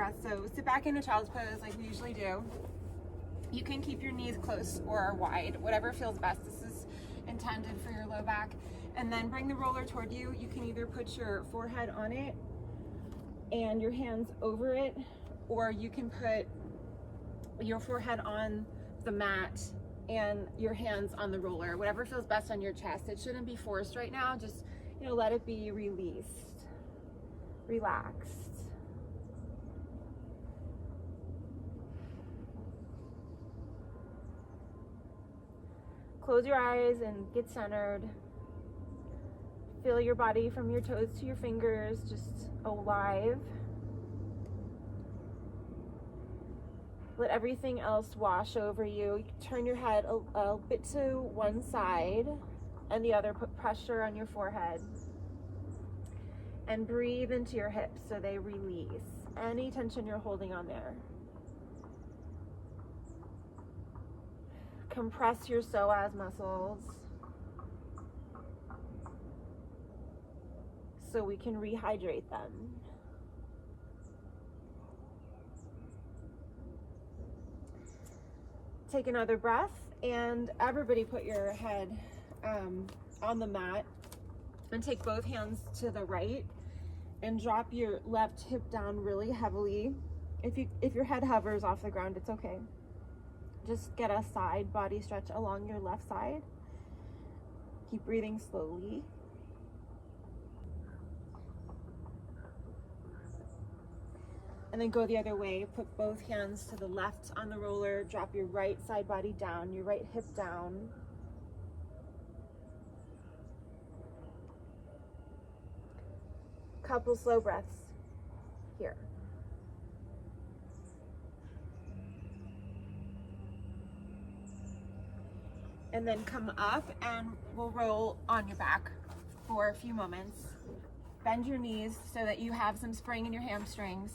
Yeah, so sit back in a child's pose like we usually do. You can keep your knees close or wide, whatever feels best. This is intended for your low back. And then bring the roller toward you. You can either put your forehead on it and your hands over it, or you can put your forehead on the mat and your hands on the roller, whatever feels best on your chest. It shouldn't be forced right now. Just, let it be released, relaxed. Close your eyes and get centered. Feel your body from your toes to your fingers, just alive. Let everything else wash over you. Turn your head a bit to one side and the other. Put pressure on your forehead. And breathe into your hips so they release any tension you're holding on there. Compress your psoas muscles so we can rehydrate them. Take another breath, and everybody put your head on the mat and take both hands to the right and drop your left hip down really heavily. If your head hovers off the ground, it's okay. Just get a side body stretch along your left side. Keep breathing slowly. And then go the other way. Put both hands to the left on the roller. Drop your right side body down, your right hip down. Couple slow breaths here. And then come up and we'll roll on your back for a few moments. Bend your knees so that you have some spring in your hamstrings.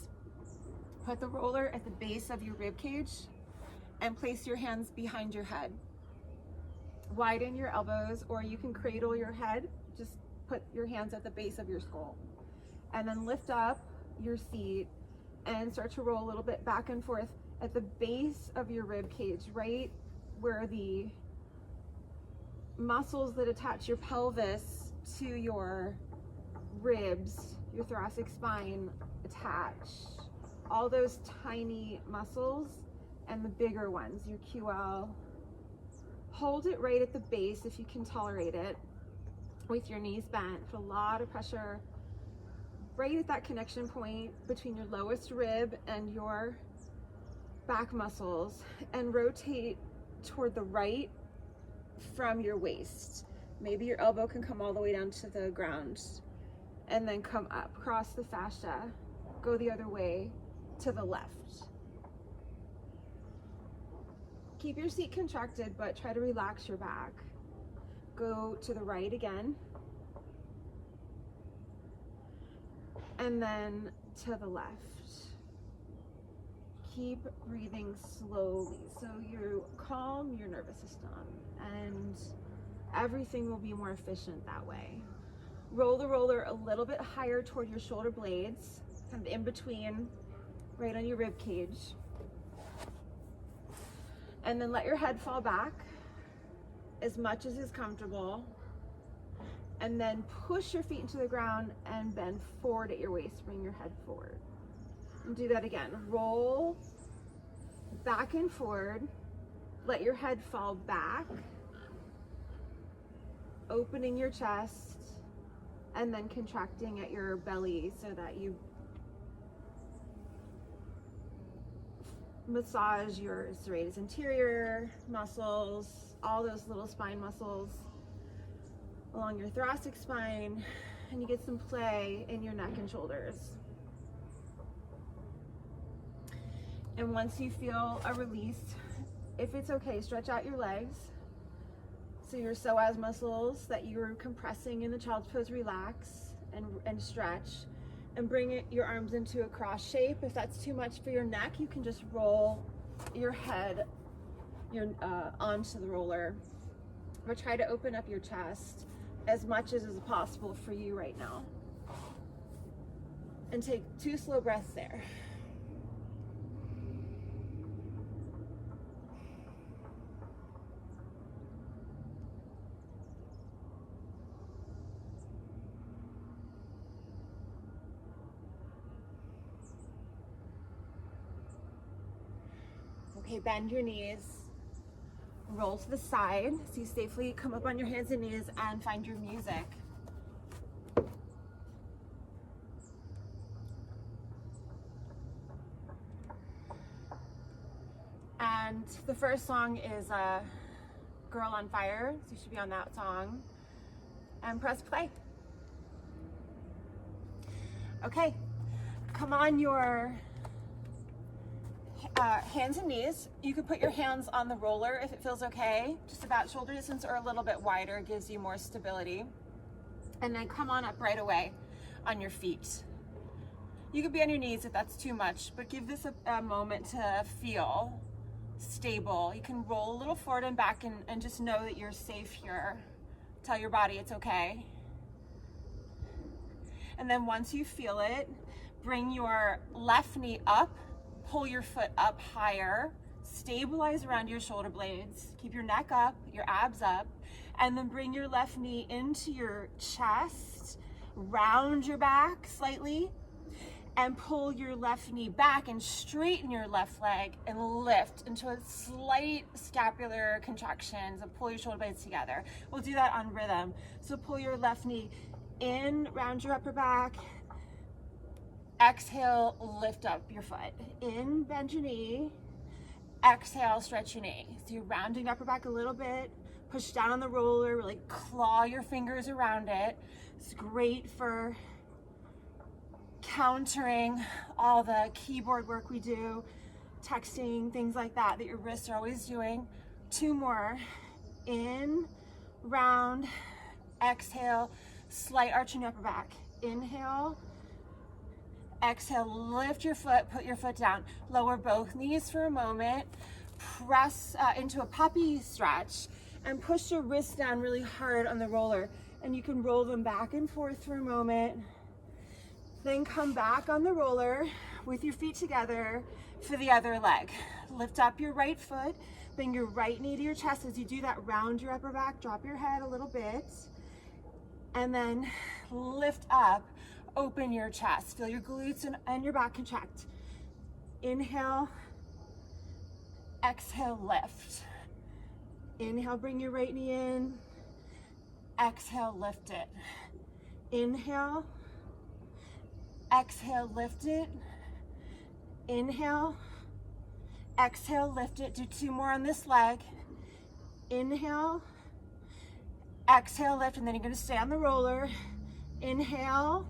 Put the roller at the base of your rib cage and place your hands behind your head. Widen your elbows, or you can cradle your head. Just put your hands at the base of your skull. And then lift up your seat and start to roll a little bit back and forth at the base of your rib cage, right where the muscles that attach your pelvis to your ribs, your thoracic spine attach. All those tiny muscles and the bigger ones, your QL. Hold it right at the base if you can tolerate it, with your knees bent. Put a lot of pressure right at that connection point between your lowest rib and your back muscles, and rotate toward the right from your waist. Maybe your elbow can come all the way down to the ground, and then come up, cross the fascia, go the other way to the left. Keep your seat contracted, but try to relax your back. Go to the right again, and then to the left. Keep breathing slowly so you calm your nervous system, and everything will be more efficient that way. Roll the roller a little bit higher toward your shoulder blades, kind of in between, right on your rib cage. And then let your head fall back as much as is comfortable. And then push your feet into the ground and bend forward at your waist. Bring your head forward. And do that again. Roll back and forward. Let your head fall back. Opening your chest and then contracting at your belly so that you massage your serratus anterior muscles, all those little spine muscles along your thoracic spine, and you get some play in your neck and shoulders. And once you feel a release, if it's okay, stretch out your legs so your psoas muscles that you were compressing in the child's pose relax and stretch. And bring your arms into a cross shape. If that's too much for your neck, you can just roll your head onto the roller. Or try to open up your chest as much as is possible for you right now. And take 2 slow breaths there. Okay, bend your knees, roll to the side so you safely come up on your hands and knees and find your music. And the first song is Girl on Fire, so you should be on that song. And press play. Okay, come on your hands and knees. You can put your hands on the roller if it feels okay, just about shoulder distance or a little bit wider, gives you more stability. And then come on up right away on your feet. You could be on your knees if that's too much, but give this a moment to feel stable. You can roll a little forward and back and just know that you're safe here. Tell your body it's okay. And then once you feel it, bring your left knee up, pull your foot up higher, stabilize around your shoulder blades, keep your neck up, your abs up, and then bring your left knee into your chest, round your back slightly, and pull your left knee back and straighten your left leg and lift into a slight scapular contraction. So pull your shoulder blades together. We'll do that on rhythm. So pull your left knee in, round your upper back. Exhale, lift up your foot. In, bend your knee. Exhale, stretch your knee. So you're rounding upper back a little bit. Push down on the roller, really claw your fingers around it. It's great for countering all the keyboard work we do, texting, things like that your wrists are always doing. 2 more. In, round, exhale, slight arch in your upper back. Inhale, exhale, lift your foot, put your foot down. Lower both knees for a moment. Press into a puppy stretch and push your wrists down really hard on the roller. And you can roll them back and forth for a moment. Then come back on the roller with your feet together for the other leg. Lift up your right foot, bring your right knee to your chest. As you do that, round your upper back, drop your head a little bit, and then lift up, open your chest. Feel your glutes and your back contract. Inhale, exhale, lift. Inhale, bring your right knee in. Exhale, lift it. Inhale, exhale, lift it. Inhale, exhale, lift it. Do 2 more on this leg. Inhale, exhale, lift, and then you're going to stay on the roller. Inhale,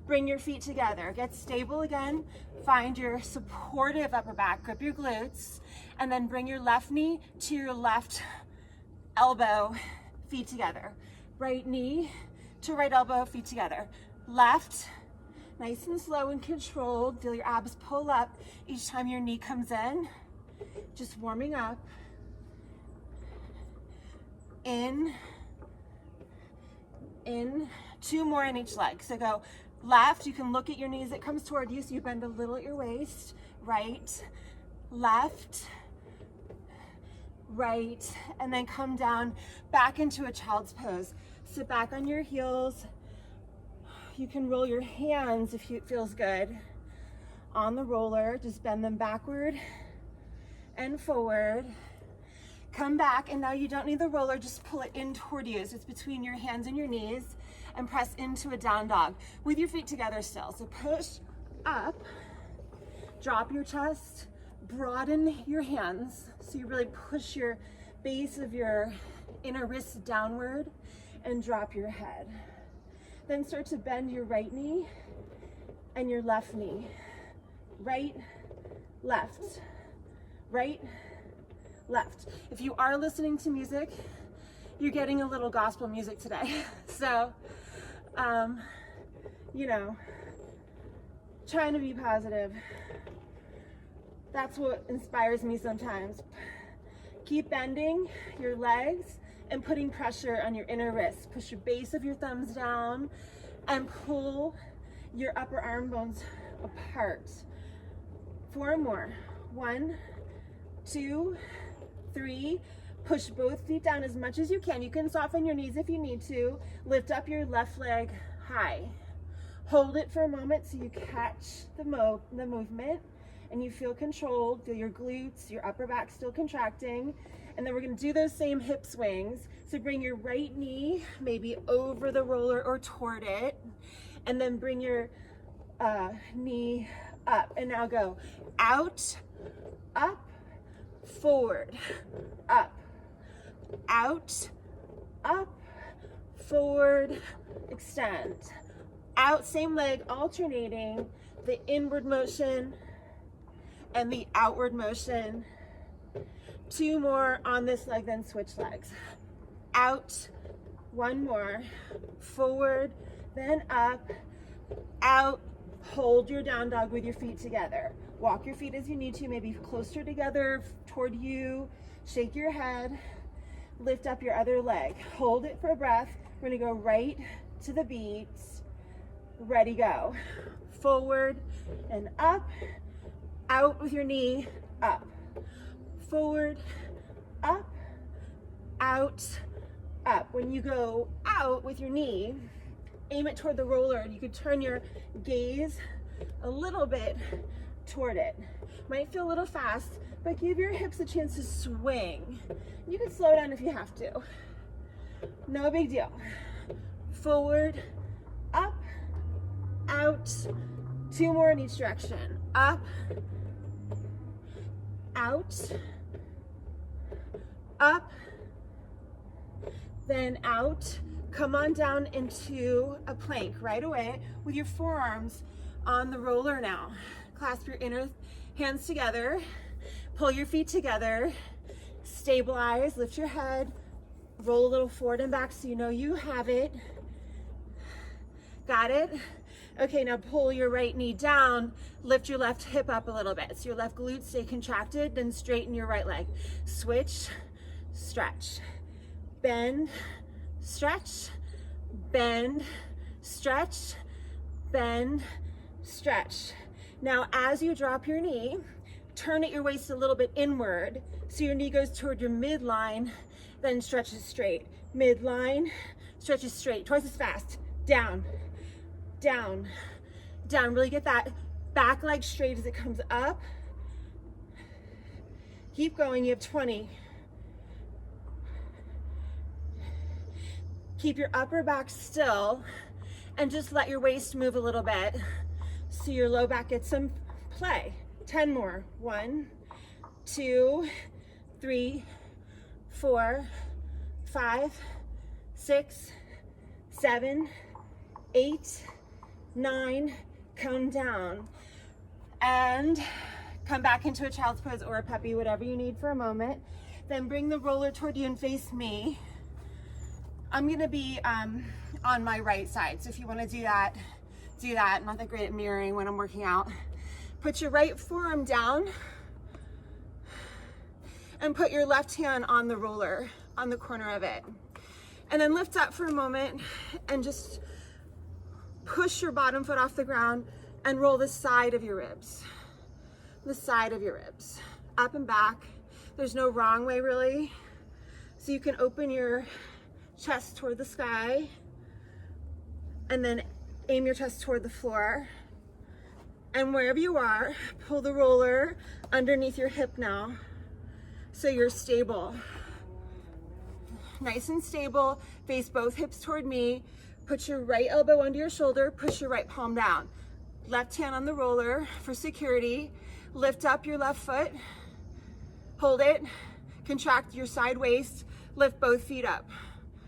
bring your feet together. Get stable again. Find your supportive upper back. Grip your glutes, and then bring your left knee to your left elbow, feet together. Right knee to right elbow, feet together. Left, nice and slow and controlled. Feel your abs pull up each time your knee comes in. Just warming up. In. 2 more in each leg. So go left. You can look at your knees. It comes toward you, so you bend a little at your waist. Right, left, right, and then come down back into a child's pose. Sit back on your heels. You can roll your hands if it feels good on the roller. Just bend them backward and forward. Come back, and now you don't need the roller, just pull it in toward you. So it's between your hands and your knees, and press into a down dog with your feet together still. So push up, drop your chest, broaden your hands. So you really push your base of your inner wrist downward and drop your head. Then start to bend your right knee and your left knee. Right, left, right, left. If you are listening to music, you're getting a little gospel music today. So, you know, trying to be positive. That's what inspires me sometimes. Keep bending your legs and putting pressure on your inner wrist. Push your base of your thumbs down and pull your upper arm bones apart. 4 more. 1, 2, 3. Push both feet down as much as you can. You can soften your knees if you need to. Lift up your left leg high. Hold it for a moment so you catch the movement, and you feel controlled, feel your glutes, your upper back still contracting. And then we're gonna do those same hip swings. So bring your right knee maybe over the roller or toward it, and then bring your knee up. And now go out, up, forward, up, out, up, forward, extend, out, same leg, alternating the inward motion and the outward motion. 2 more on this leg, then switch legs. Out, 1 more, forward, then up, out, hold your down dog with your feet together. Walk your feet as you need to, maybe closer together toward you, shake your head, lift up your other leg. Hold it for a breath. We're gonna go right to the beats. Ready, go. Forward and up, out with your knee, up. Forward, up, out, up. When you go out with your knee, aim it toward the roller, and you could turn your gaze a little bit toward it. Might feel a little fast, but give your hips a chance to swing. You can slow down if you have to. No big deal. Forward, up, out. 2 more in each direction. Up, out, up, then out. Come on down into a plank right away with your forearms on the roller now. Clasp your inner hands together, pull your feet together, stabilize, lift your head, roll a little forward and back so you know you have it. Got it? Okay, now pull your right knee down, lift your left hip up a little bit. So your left glute stay contracted, then straighten your right leg. Switch, stretch, bend, stretch, bend, stretch, bend, stretch. Now as you drop your knee, turn at your waist a little bit inward so your knee goes toward your midline, then stretches straight. Midline, stretches straight, twice as fast. Down, down, down. Really get that back leg straight as it comes up. Keep going, you have 20. Keep your upper back still and just let your waist move a little bit so your low back gets some play. 10 more. 1, 2, 3, 4, 5, 6, 7, 8, 9, come down and come back into a child's pose or a puppy, whatever you need for a moment. Then bring the roller toward you and face me. I'm gonna be on my right side, so if you wanna do that, do that. I'm not that great at mirroring when I'm working out. Put your right forearm down and put your left hand on the roller, on the corner of it. And then lift up for a moment and just push your bottom foot off the ground and roll the side of your ribs. The side of your ribs. Up and back. There's no wrong way really. So you can open your chest toward the sky and then aim your chest toward the floor. And wherever you are, pull the roller underneath your hip now so you're stable. Nice and stable. Face both hips toward me. Put your right elbow under your shoulder. Push your right palm down. Left hand on the roller for security. Lift up your left foot. Hold it. Contract your side waist. Lift both feet up.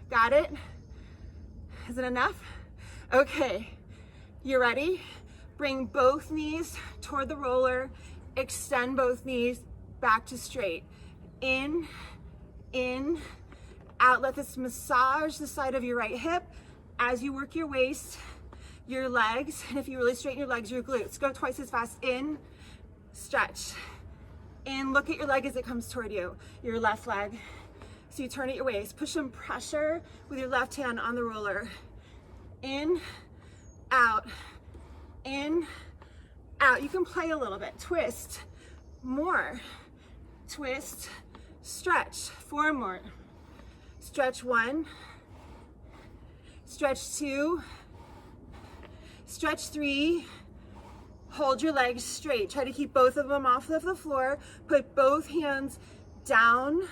Got it? Is it enough? Okay. You ready? Bring both knees toward the roller. Extend both knees back to straight. In, out. Let this massage the side of your right hip as you work your waist, your legs, and if you really straighten your legs, your glutes. Go twice as fast. In, stretch. In, look at your leg as it comes toward you, your left leg. So you turn at your waist. Push some pressure with your left hand on the roller. In, out. In, out. You can play a little bit. Twist. More. Twist. Stretch. 4 more. Stretch 1. Stretch 2. Stretch 3. Hold your legs straight. Try to keep both of them off of the floor. Put both hands down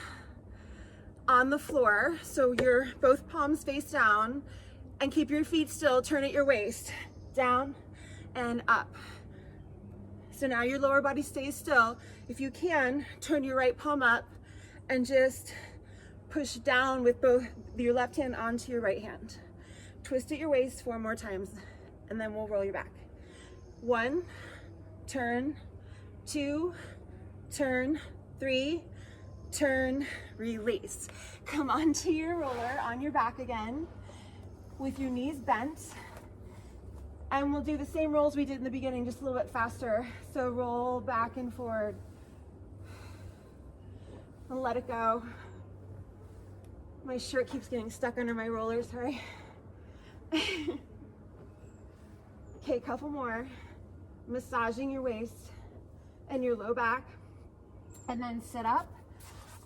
on the floor, so your both palms face down, and keep your feet still. Turn at your waist, down and up. So now your lower body stays still. If you can, turn your right palm up and just push down with both your left hand onto your right hand. Twist at your waist 4 more times, and then we'll roll you back. 1, turn, 2, turn, 3, turn, release. Come onto your roller on your back again with your knees bent. And we'll do the same rolls we did in the beginning, just a little bit faster. So roll back and forward. And let it go. My shirt keeps getting stuck under my roller, sorry. Okay, couple more. Massaging your waist and your low back. And then sit up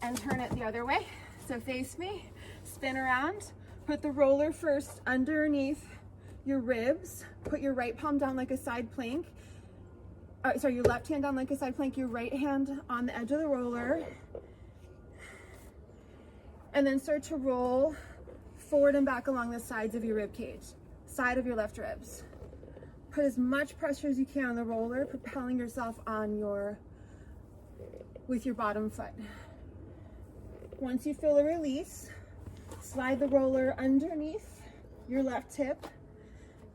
and turn it the other way. So face me, spin around. Put the roller first underneath your ribs. Put your right palm down like a side plank. Your left hand down like a side plank, your right hand on the edge of the roller. And then start to roll forward and back along the sides of your rib cage, side of your left ribs. Put as much pressure as you can on the roller, propelling yourself on with your bottom foot. Once you feel a release, slide the roller underneath your left hip.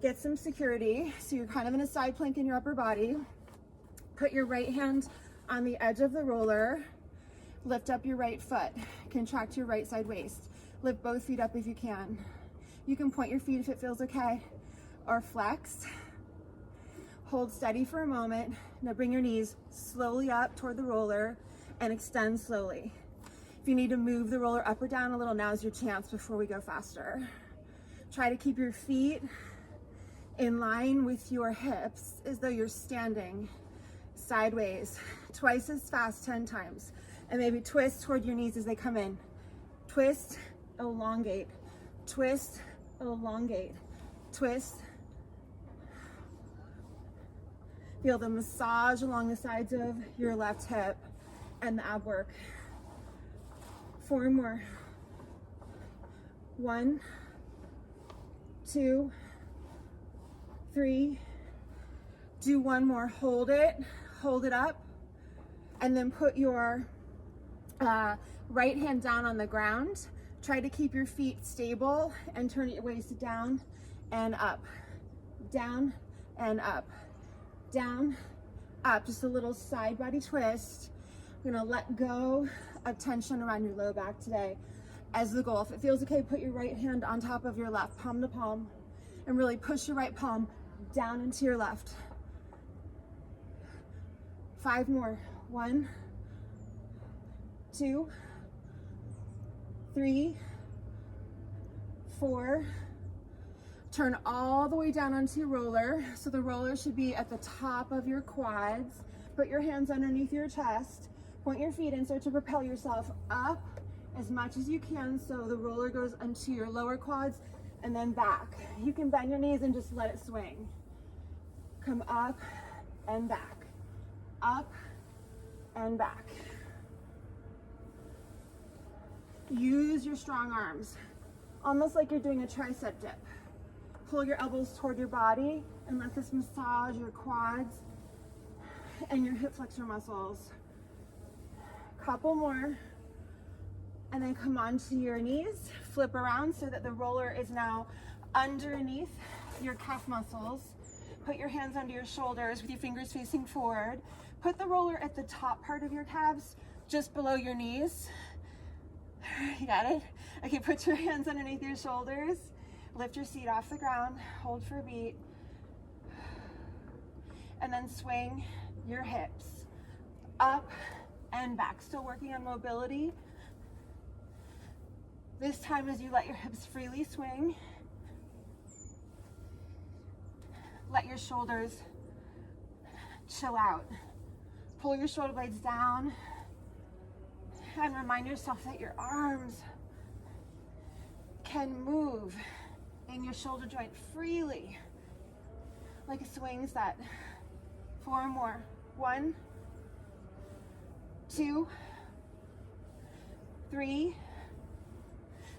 Get some security, so you're kind of in a side plank in your upper body. Put your right hand on the edge of the roller. Lift up your right foot. Contract your right side waist. Lift both feet up if you can. You can point your feet if it feels okay, or flex. Hold steady for a moment. Now bring your knees slowly up toward the roller and extend slowly. If you need to move the roller up or down a little, now's your chance before we go faster. Try to keep your feet in line with your hips as though you're standing sideways, twice as fast, 10 times. And maybe twist toward your knees as they come in. Twist, elongate, twist, elongate, twist. Feel the massage along the sides of your left hip and the ab work. 4 more. 1, 2, 3. Do 1 more. Hold it up, and then put your right hand down on the ground. Try to keep your feet stable and turn your waist down and up, down and up, down, up. Just a little side body twist. We're gonna let go of tension around your low back today as the goal. If it feels okay, put your right hand on top of your left, palm to palm, and really push your right palm down into your left. 5 more. 1, 2, 3, 4. Turn all the way down onto your roller. So the roller should be at the top of your quads. Put your hands underneath your chest. Point your feet in, start to propel yourself up as much as you can so the roller goes into your lower quads and then back. You can bend your knees and just let it swing. Come up and back, up and back. Use your strong arms, almost like you're doing a tricep dip. Pull your elbows toward your body and let this massage your quads and your hip flexor muscles. Couple more, and then come onto your knees, flip around so that the roller is now underneath your calf muscles. Put your hands under your shoulders with your fingers facing forward. Put the roller at the top part of your calves, just below your knees. You got it? Okay, put your hands underneath your shoulders. Lift your seat off the ground, hold for a beat. And then swing your hips up and back. Still working on mobility. This time as you let your hips freely swing, let your shoulders chill out. Pull your shoulder blades down and remind yourself that your arms can move in your shoulder joint freely, like a swing set. 4 more. 1, 2, 3.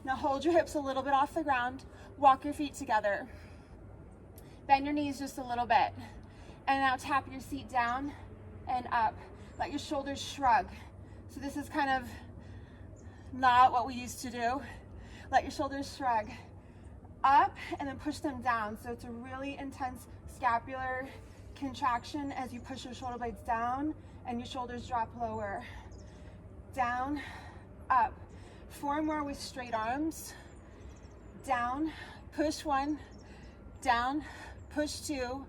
Now hold your hips a little bit off the ground. Walk your feet together. Bend your knees just a little bit. And now tap your seat down and up. Let your shoulders shrug. So this is kind of not what we used to do. Let your shoulders shrug. Up and then push them down. So it's a really intense scapular contraction as you push your shoulder blades down and your shoulders drop lower. Down, up. 4 more with straight arms. Down, push 1, down, push 2,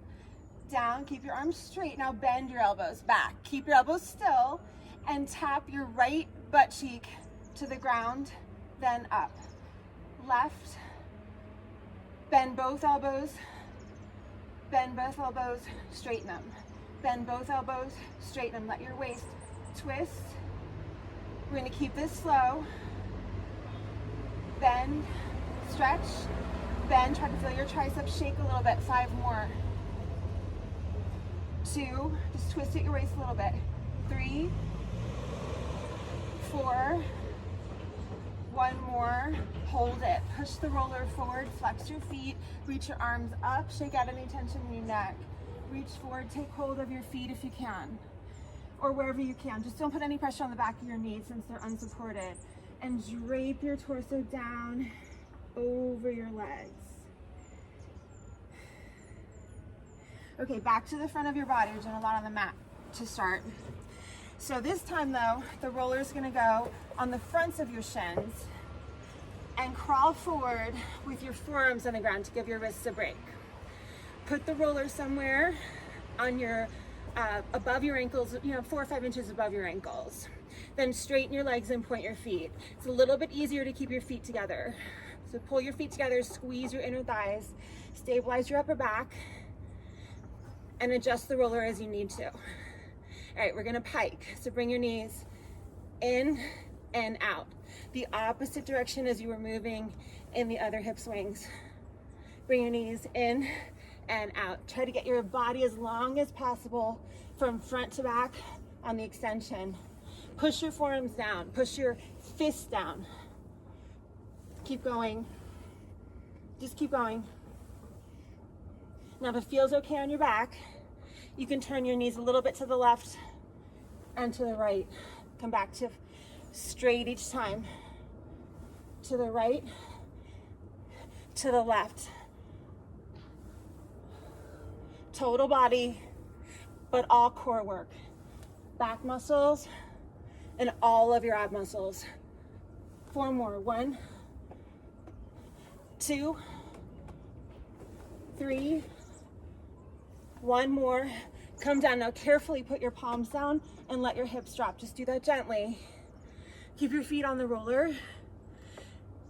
down. Keep your arms straight. Now bend your elbows back. Keep your elbows still and tap your right butt cheek to the ground, then up. Left, bend both elbows, straighten them. Bend both elbows, straighten them. Let your waist twist. We're gonna keep this slow. Bend, stretch, bend, try to feel your triceps shake a little bit. 5 more. 2, just twist at your waist a little bit. 3, 4, 1 more, hold it. Push the roller forward, flex your feet, reach your arms up, shake out any tension in your neck. Reach forward, take hold of your feet if you can, or wherever you can. Just don't put any pressure on the back of your knees since they're unsupported. And drape your torso down over your legs. Okay, back to the front of your body. We're doing a lot on the mat to start. So this time though, the roller is gonna go on the fronts of your shins and crawl forward with your forearms on the ground to give your wrists a break. Put the roller somewhere on your, above your ankles, 4 or 5 inches above your ankles. Then straighten your legs and point your feet. It's a little bit easier to keep your feet together. So pull your feet together, squeeze your inner thighs, stabilize your upper back, and adjust the roller as you need to. All right, we're gonna pike. So bring your knees in and out. The opposite direction as you were moving in the other hip swings. Bring your knees in and out. Try to get your body as long as possible from front to back on the extension. Push your forearms down, push your fists down. Keep going, just keep going. Now if it feels okay on your back, you can turn your knees a little bit to the left and to the right. Come back to straight each time. To the right, to the left. Total body, but all core work. Back muscles and all of your ab muscles. 4 more. 1, 2, 3, 1 more. Come down. Now carefully put your palms down and let your hips drop. Just do that gently. Keep your feet on the roller.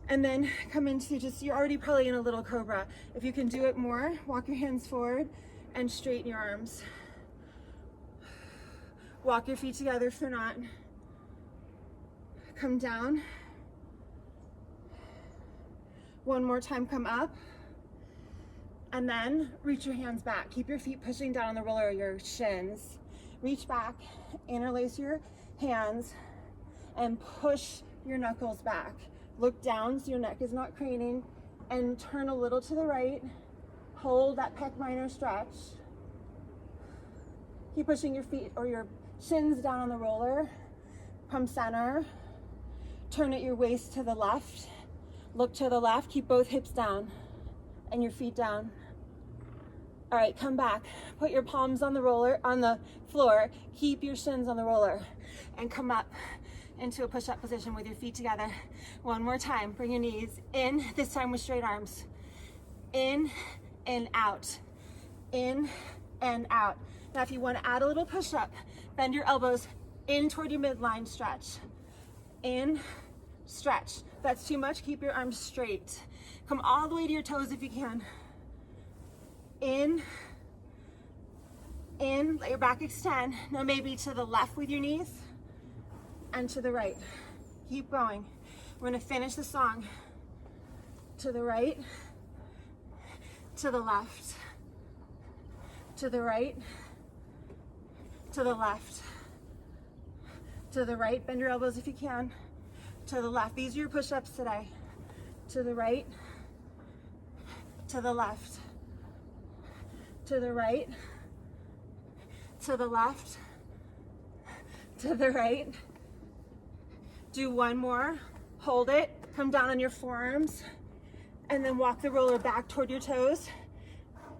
And then come into you're already probably in a little cobra. If you can do it more, walk your hands forward and straighten your arms. Walk your feet together if they're not. Come down. 1 more time, come up. And then reach your hands back. Keep your feet pushing down on the roller, your shins. Reach back, interlace your hands, and push your knuckles back. Look down so your neck is not craning, and turn a little to the right. Hold that pec minor stretch. Keep pushing your feet or your shins down on the roller. From center, turn at your waist to the left. Look to the left, keep both hips down and your feet down. All right, come back. Put your palms on the roller, on the floor. Keep your shins on the roller and come up into a push-up position with your feet together. 1 more time. Bring your knees in, this time with straight arms. In and out. In and out. Now if you want to add a little push-up, bend your elbows in toward your midline, stretch. In, stretch. If that's too much, keep your arms straight. Come all the way to your toes if you can. In, let your back extend. Now maybe to the left with your knees and to the right. Keep going. We're gonna finish the song. To the right, to the left, to the right, to the left, to the right, bend your elbows if you can, to the left. These are your push-ups today. To the right, to the left, to the right, to the left, to the right. Do one more, hold it, come down on your forearms, and then walk the roller back toward your toes.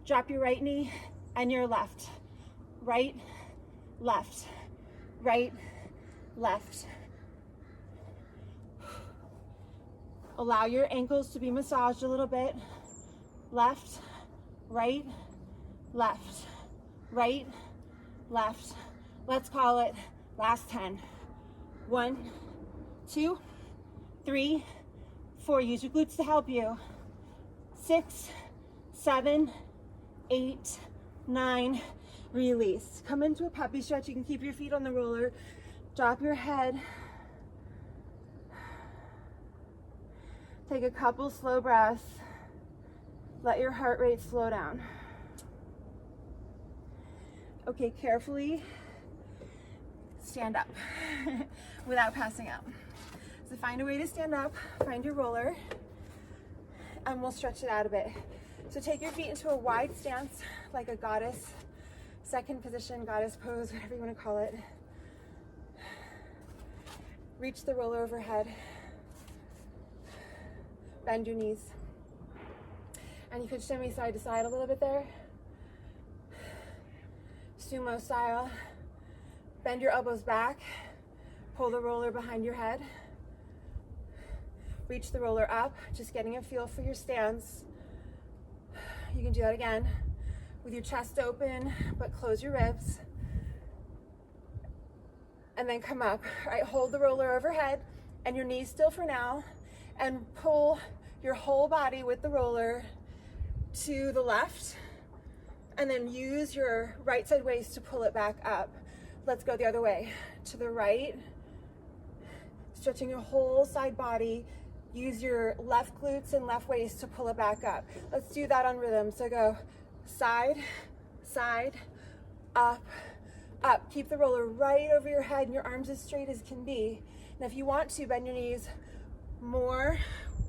Drop your right knee and your left. Right, left, right, left. Allow your ankles to be massaged a little bit. Left, right, left, right, left. Let's call it last 10. 1, 2, 3, 4. Use your glutes to help you. 6, 7, 8, 9. Release. Come into a puppy stretch. You can keep your feet on the roller. Drop your head. Take a couple slow breaths. Let your heart rate slow down. Okay, carefully stand up without passing out. So find a way to stand up, find your roller, and we'll stretch it out a bit. So take your feet into a wide stance, like a goddess, second position, goddess pose, whatever you want to call it. Reach the roller overhead. Bend your knees. And you could shimmy side to side a little bit there. Sumo style. Bend your elbows back. Pull the roller behind your head. Reach the roller up, just getting a feel for your stance. You can do that again with your chest open, but close your ribs. And then come up. All right, hold the roller overhead and your knees still for now, and pull your whole body with the roller to the left, and then use your right side waist to pull it back up. Let's go the other way. To the right, stretching your whole side body. Use your left glutes and left waist to pull it back up. Let's do that on rhythm. So go side, side, up, up. Keep the roller right over your head and your arms as straight as can be. Now if you want to, bend your knees more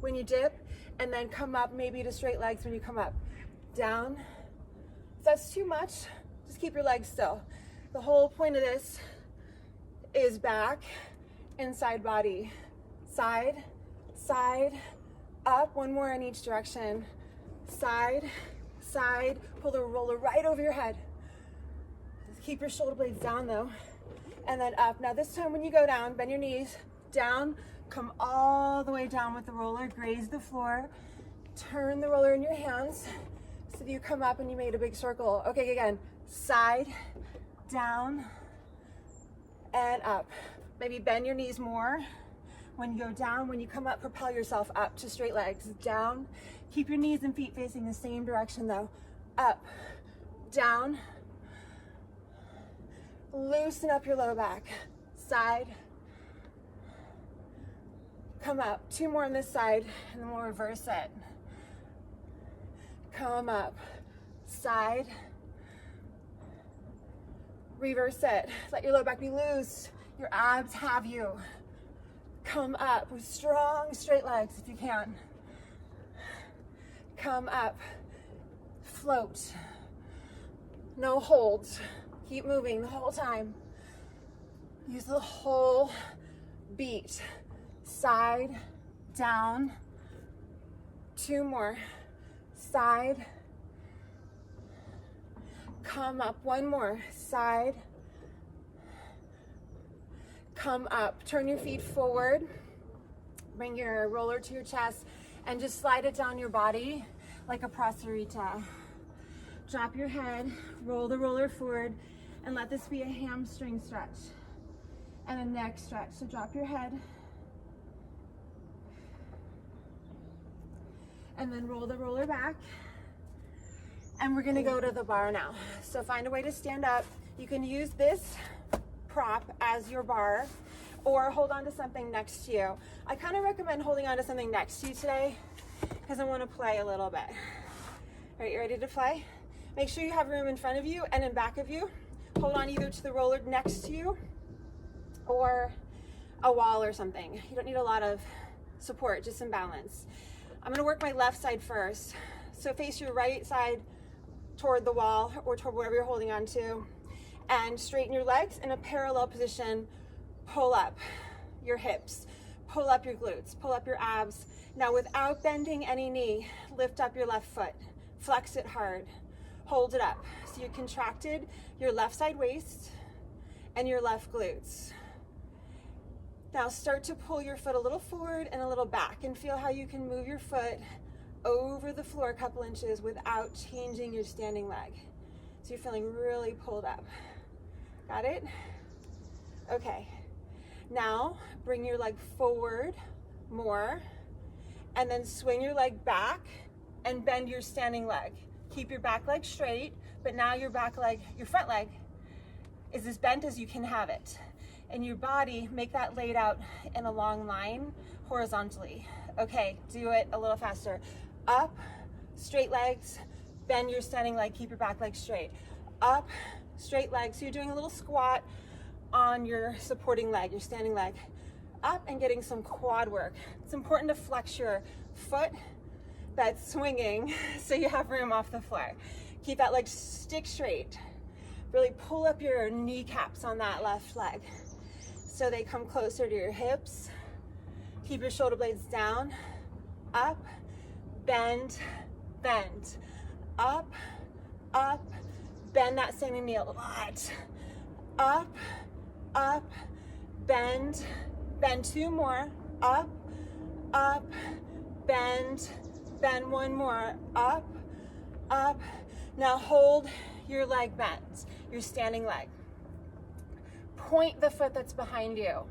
when you dip, and then come up maybe to straight legs when you come up. Down. If that's too much, just keep your legs still. The whole point of this is back and side body. Side, side, up. One more in each direction. Side, side. Pull the roller right over your head. Keep your shoulder blades down though. And then up. Now this time when you go down, bend your knees, down, come all the way down with the roller, graze the floor, turn the roller in your hands so that you come up and you made a big circle. Okay, again, side, down, and up. Maybe bend your knees more. When you go down, when you come up, propel yourself up to straight legs. Down. Keep your knees and feet facing the same direction though. Up, down. Loosen up your low back. Side. Come up. Two more on this side, and then we'll reverse it. Come up. Side. Reverse it. Let your low back be loose. Your abs have you. Come up with strong straight legs if you can. Come up. Float. No holds. Keep moving the whole time. Use the whole beat. Side, down. Two more. Side. Come up. One more. Side. Come up. Turn your feet forward. Bring your roller to your chest and just slide it down your body like a prasarita. Drop your head, roll the roller forward, and let this be a hamstring stretch and a neck stretch. So drop your head and then roll the roller back. And we're gonna go to the bar now. So find a way to stand up. You can use this prop as your bar or hold on to something next to you. I kind of recommend holding on to something next to you today because I want to play a little bit. All right, you ready to play? Make sure you have room in front of you and in back of you hold on either to the roller next to you or a wall or something. You don't need a lot of support, just some balance. I'm gonna work my left side first. So face your right side toward the wall or toward wherever you're holding on to, and straighten your legs in a parallel position. Pull up your hips, pull up your glutes, pull up your abs. Now without bending any knee, lift up your left foot, flex it hard, hold it up. So you contracted your left side waist and your left glutes. Now start to pull your foot a little forward and a little back, and feel how you can move your foot over the floor a couple inches without changing your standing leg. So you're feeling really pulled up. Got it? Okay. Now bring your leg forward more, and then swing your leg back and bend your standing leg. Keep your back leg straight, but now your back leg, your front leg is as bent as you can have it. And your body, make that laid out in a long line horizontally. Okay, do it a little faster. Up, straight legs, bend your standing leg, keep your back leg straight. Up, straight legs. So you're doing a little squat on your supporting leg, your standing leg. Up and getting some quad work. It's important to flex your foot that's swinging so you have room off the floor. Keep that leg stick straight. Really pull up your kneecaps on that left leg so they come closer to your hips. Keep your shoulder blades down. Up, bend, bend. Up, up, bend that standing knee a lot. Up, up, bend, bend. Two more. Up, up, bend, bend. One more. Up, up. Now hold your leg bent, your standing leg. Point the foot that's behind you.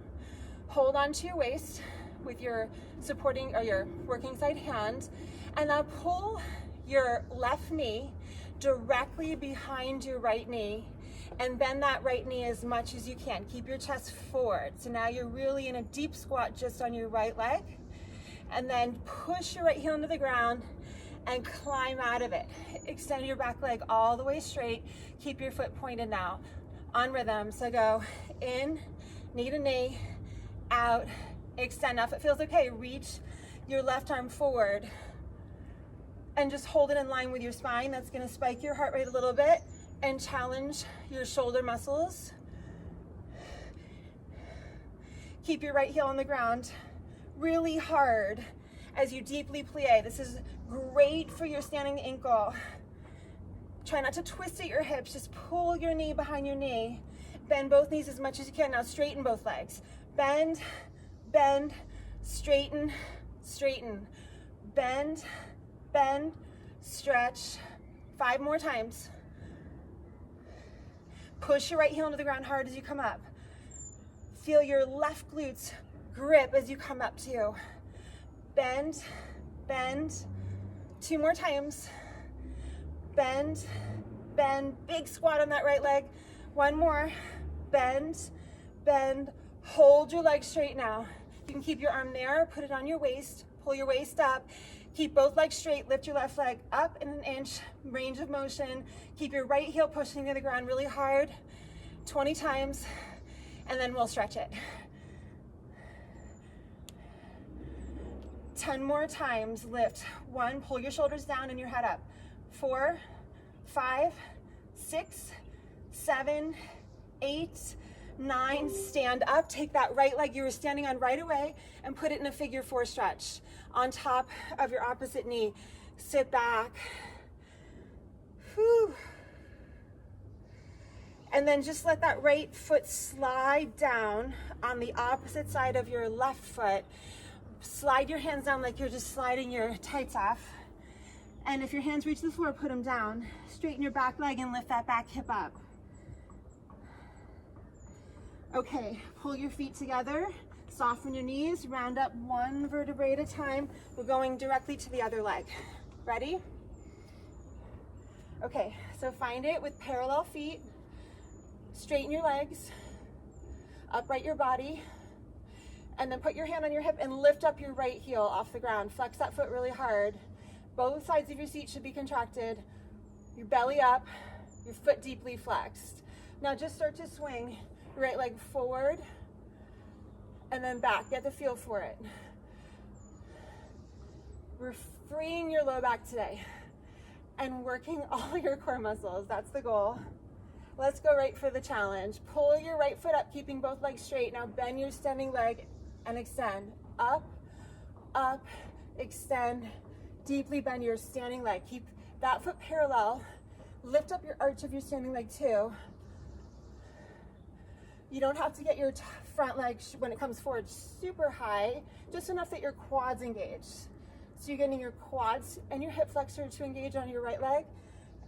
Hold onto your waist with your supporting or your working side hand, and now pull your left knee directly behind your right knee and bend that right knee as much as you can. Keep your chest forward. So now you're really in a deep squat just on your right leg, and then push your right heel into the ground and climb out of it. Extend your back leg all the way straight. Keep your foot pointed now on rhythm. So go in, knee to knee, out, extend. Now if it feels okay, reach your left arm forward and just hold it in line with your spine. That's gonna spike your heart rate a little bit and challenge your shoulder muscles. Keep your right heel on the ground really hard as you deeply plie. This is great for your standing ankle. Try not to twist at your hips, just pull your knee behind your knee. Bend both knees as much as you can. Now straighten both legs. Bend, bend, straighten, straighten. Bend, bend, stretch. 5 more times. Push your right heel into the ground hard as you come up. Feel your left glutes grip as you come up too. Bend, bend. 2 more times. Bend, bend. Big squat on that right leg. 1 more. Bend, bend. Hold your leg straight now. You can keep your arm there, put it on your waist, pull your waist up. Keep both legs straight, lift your left leg up in an inch, range of motion. Keep your right heel pushing to the ground really hard. 20 times, and then we'll stretch it. 10 more times, lift. 1, pull your shoulders down and your head up. 4, 5, 6, 7, 8, 9, stand up. Take that right leg you were standing on right away and put it in a figure 4 stretch on top of your opposite knee. Sit back. Whew. And then just let that right foot slide down on the opposite side of your left foot. Slide your hands down like you're just sliding your tights off. And if your hands reach the floor, put them down. Straighten your back leg and lift that back hip up. Okay, pull your feet together, soften your knees, round up 1 vertebrae at a time. We're going directly to the other leg. Ready? Okay, so find it with parallel feet. Straighten your legs, upright your body, and then put your hand on your hip and lift up your right heel off the ground. Flex that foot really hard. Both sides of your seat should be contracted. Your belly up, your foot deeply flexed. Now just start to swing your right leg forward and then back. Get the feel for it. We're freeing your low back today and working all your core muscles. That's the goal. Let's go right for the challenge. Pull your right foot up, keeping both legs straight. Now bend your standing leg and extend. Up, up, extend. Deeply bend your standing leg. Keep that foot parallel. Lift up your arch of your standing leg too. You don't have to get your front leg, when it comes forward, super high, just enough that your quads engage. So you're getting your quads and your hip flexor to engage on your right leg,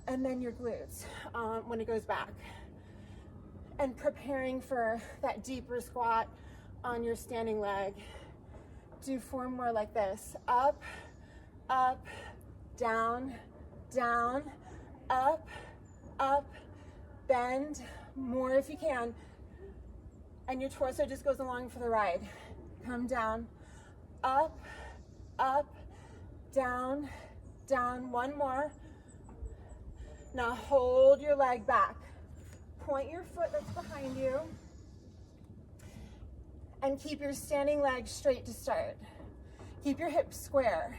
and then your glutes when it goes back. And preparing for that deeper squat on your standing leg. Do 4 more like this. Up, up, down, down, up, up, bend, more if you can. And your torso just goes along for the ride. Come down, up, up, down, down. 1 more. Now hold your leg back. Point your foot that's behind you. And keep your standing leg straight to start. Keep your hips square.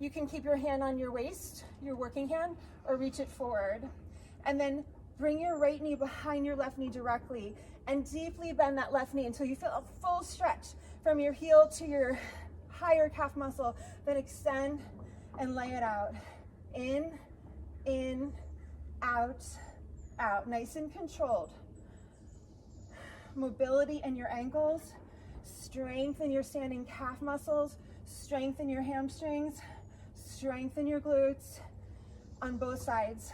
You can keep your hand on your waist, your working hand, or reach it forward. And then bring your right knee behind your left knee directly and deeply bend that left knee until you feel a full stretch from your heel to your higher calf muscle. Then extend and lay it out. In, out, out. Nice and controlled. Mobility in your ankles, strengthen your standing calf muscles, strengthen your hamstrings, strengthen your glutes on both sides.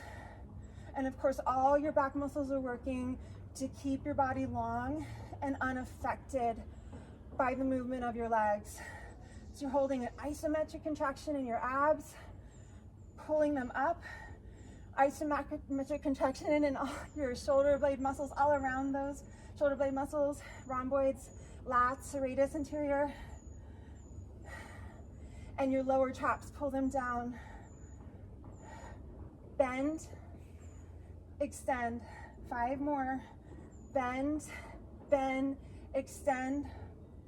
And of course, all your back muscles are working to keep your body long and unaffected by the movement of your legs. So you're holding an isometric contraction in your abs, pulling them up, isometric contraction in all your shoulder blade muscles, all around those shoulder blade muscles, rhomboids, lats, serratus anterior, and your lower traps, pull them down. Bend, extend. 5 more. Bend, bend, extend.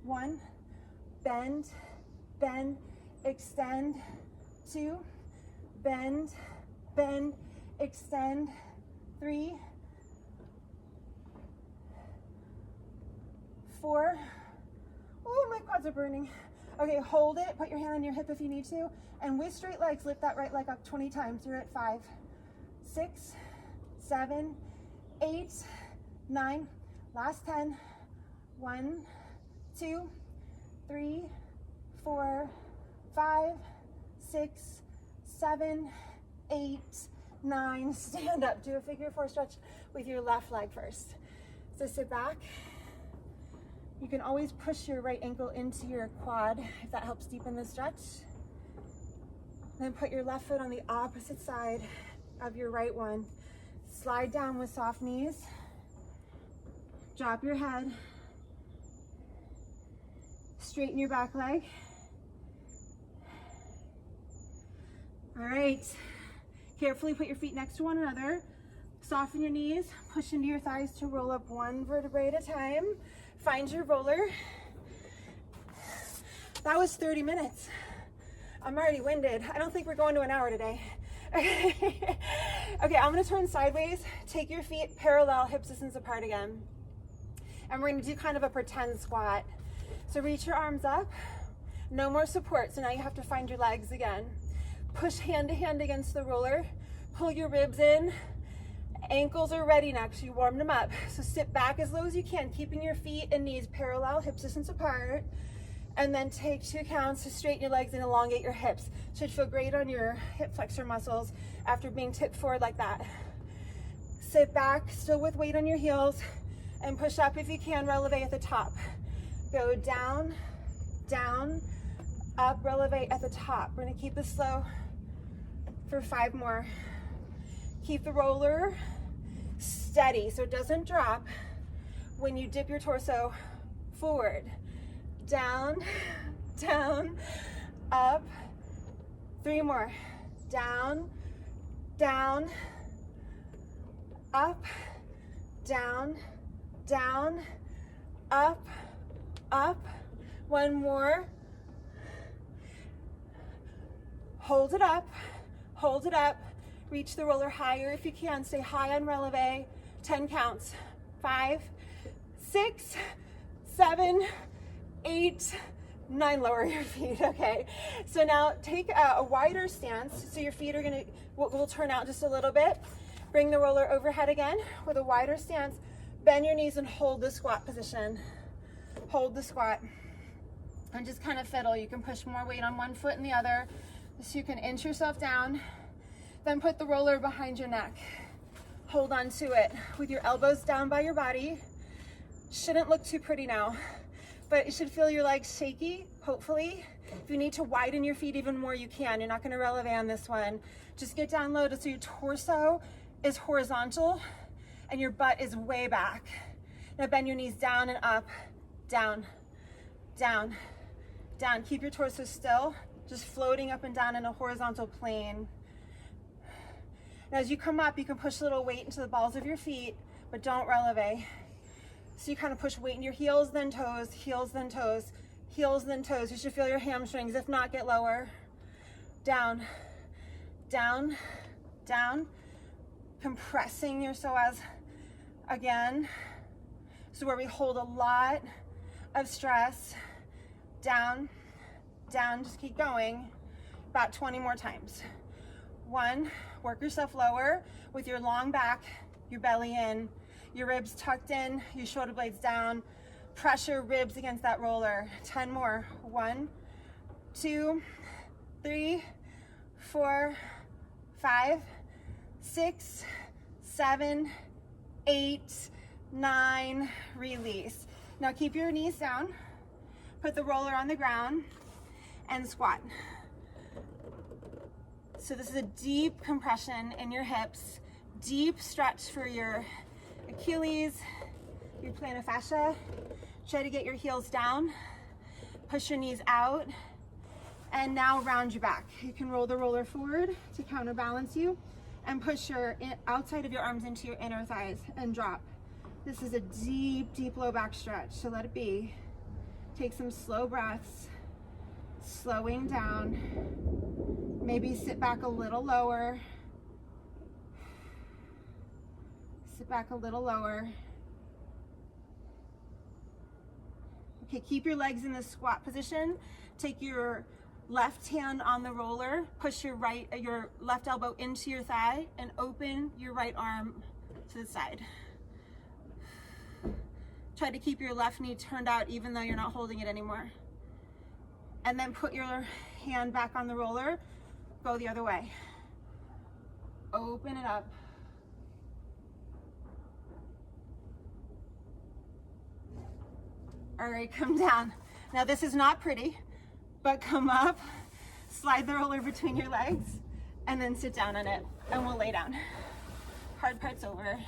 1. Bend, bend, extend. 2. Bend, bend, extend. 3. 4. Oh, my quads are burning. Okay, hold it. Put your hand on your hip if you need to. And with straight legs, lift that right leg up 20 times. You're at 5, 6, 7, 8, 9. Last 10. 1, 2, 3, 4, 5, 6, 7, 8, 9. Stand up. Do a figure 4 stretch with your left leg first. So sit back. You can always push your right ankle into your quad if that helps deepen the stretch. Then put your left foot on the opposite side of your right one. Slide down with soft knees. Drop your head. Straighten your back leg. All right. Carefully put your feet next to one another. Soften your knees. Push into your thighs to roll up 1 vertebrae at a time. Find your roller. That was 30 minutes. I'm already winded. I don't think we're going to an hour today. Okay, I'm gonna turn sideways. Take your feet parallel, hips distance apart again. And we're gonna do kind of a pretend squat. So reach your arms up. No more support, so now you have to find your legs again. Push hand to hand against the roller. Pull your ribs in. Ankles are ready now because you warmed them up. So sit back as low as you can, keeping your feet and knees parallel, hips distance apart. And then take 2 counts to straighten your legs and elongate your hips. Should feel great on your hip flexor muscles after being tipped forward like that. Sit back, still with weight on your heels, and push up if you can, releve at the top. Go down, down, up, releve at the top. We're gonna keep this slow for 5 more. Keep the roller steady so it doesn't drop when you dip your torso forward. Down, down, up. 3 more. Down, down, up, down, down, up, up. One more. Hold it up, hold it up. Reach the roller higher if you can. Stay high on releve. 10 counts. 5, 6, 7, 8, 9. Lower your feet. Okay. So now take a wider stance. So your feet are gonna will turn out just a little bit. Bring the roller overhead again with a wider stance. Bend your knees and hold the squat position. Hold the squat. And just kind of fiddle. You can push more weight on one foot and the other. So you can inch yourself down, then put the roller behind your neck. Hold on to it with your elbows down by your body. Shouldn't look too pretty now, but you should feel your legs shaky, hopefully. If you need to widen your feet even more, you can. You're not gonna releve on this one. Just get down low so your torso is horizontal and your butt is way back. Now bend your knees down and up, down, down, down. Keep your torso still. Just floating up and down in a horizontal plane. Now as you come up, you can push a little weight into the balls of your feet, but don't releve. So you kind of push weight in your heels, then toes, heels, then toes, heels, then toes. You should feel your hamstrings. If not, get lower. Down, down, down. Compressing your psoas again. So where we hold a lot of stress. Down, down, just keep going. About 20 more times. 1, work yourself lower with your long back, your belly in, your ribs tucked in, your shoulder blades down. Pressure ribs against that roller. 10 more. 1, 2, 3, 4, 5, 6, 7, 8, 9. Release. Now keep your knees down. Put the roller on the ground and squat. So this is a deep compression in your hips, deep stretch for your Achilles, your plantar fascia. Try to get your heels down, push your knees out, and now round your back. You can roll the roller forward to counterbalance you and push your outside of your arms into your inner thighs and drop. This is a deep, deep low back stretch, so let it be. Take some slow breaths, slowing down. Maybe sit back a little lower. Sit back a little lower. Okay, keep your legs in the squat position. Take your left hand on the roller, push your left elbow into your thigh and open your right arm to the side. Try to keep your left knee turned out even though you're not holding it anymore. And then put your hand back on the roller, go the other way. Open it up. All right, come down. Now this is not pretty, but come up, slide the roller between your legs, and then sit down on it, and we'll lay down. Hard part's over.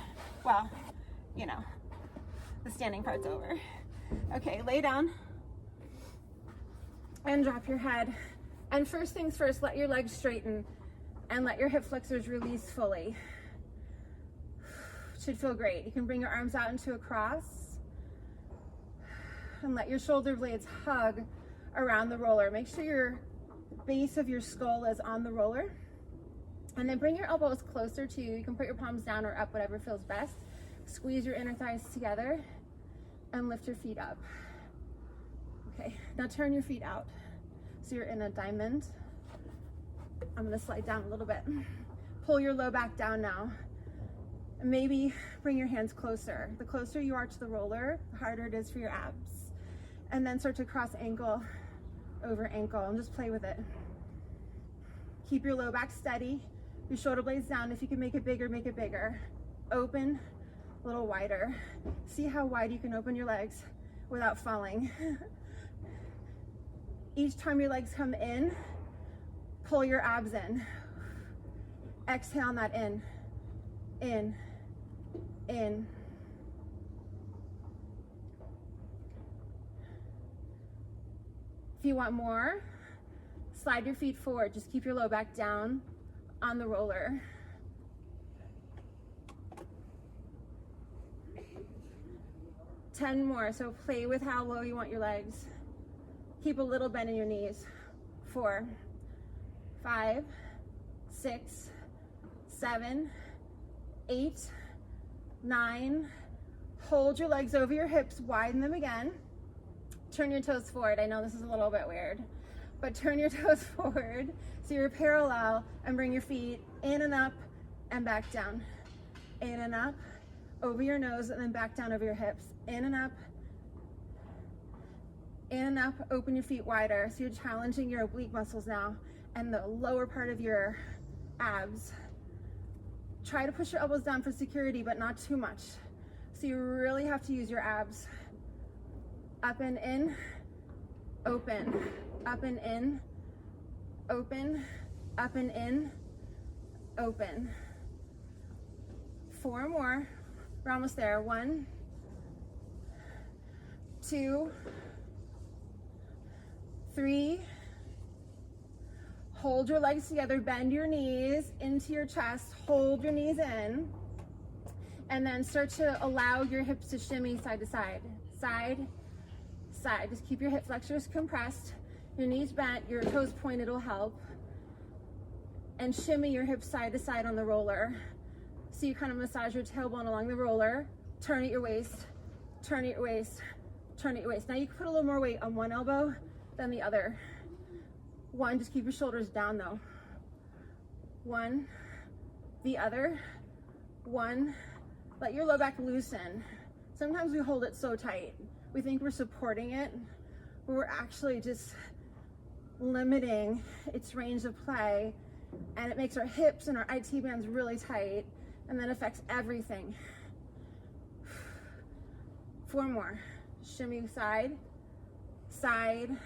Well, you know, the standing part's over. Okay, lay down and drop your head. And first things first, let your legs straighten and let your hip flexors release fully. Should feel great. You can bring your arms out into a cross and let your shoulder blades hug around the roller. Make sure your base of your skull is on the roller. And then bring your elbows closer to you. You can put your palms down or up, whatever feels best. Squeeze your inner thighs together and lift your feet up. Okay, now turn your feet out. So you're in a diamond. I'm gonna slide down a little bit. Pull your low back down now. And maybe bring your hands closer. The closer you are to the roller, the harder it is for your abs. And then start to cross ankle over ankle and just play with it. Keep your low back steady. Your shoulder blades down. If you can make it bigger, make it bigger. Open, a little wider. See how wide you can open your legs without falling. Each time your legs come in, pull your abs in. Exhale on that in, in, in. If you want more, slide your feet forward. Just keep your low back down on the roller. 10 more. So play with how low you want your legs. Keep a little bend in your knees. 4, 5, 6, 7, 8, 9. Hold your legs over your hips, widen them again. Turn your toes forward. I know this is a little bit weird, but turn your toes forward so you're parallel, and bring your feet in and up and back down. In and up, over your nose, and then back down over your hips. In and up, in and up. Open your feet wider. So you're challenging your oblique muscles now and the lower part of your abs. Try to push your elbows down for security, but not too much. So you really have to use your abs. Up and in, open, up and in, open, up and in, open. 4 more. We're almost there. 1, 2, 3. Hold your legs together, bend your knees into your chest, hold your knees in, and then start to allow your hips to shimmy side to side, side, side. Just keep your hip flexors compressed, your knees bent, your toes pointed will help, and shimmy your hips side to side on the roller. So you kind of massage your tailbone along the roller, turn at your waist, turn at your waist, turn at your waist. Now you can put a little more weight on one elbow than the other. 1, just keep your shoulders down though. 1, the other. 1, let your low back loosen. Sometimes we hold it so tight. We think we're supporting it, but we're actually just limiting its range of play, and it makes our hips and our IT bands really tight, and then affects everything. 4 more. Shimmy side, side,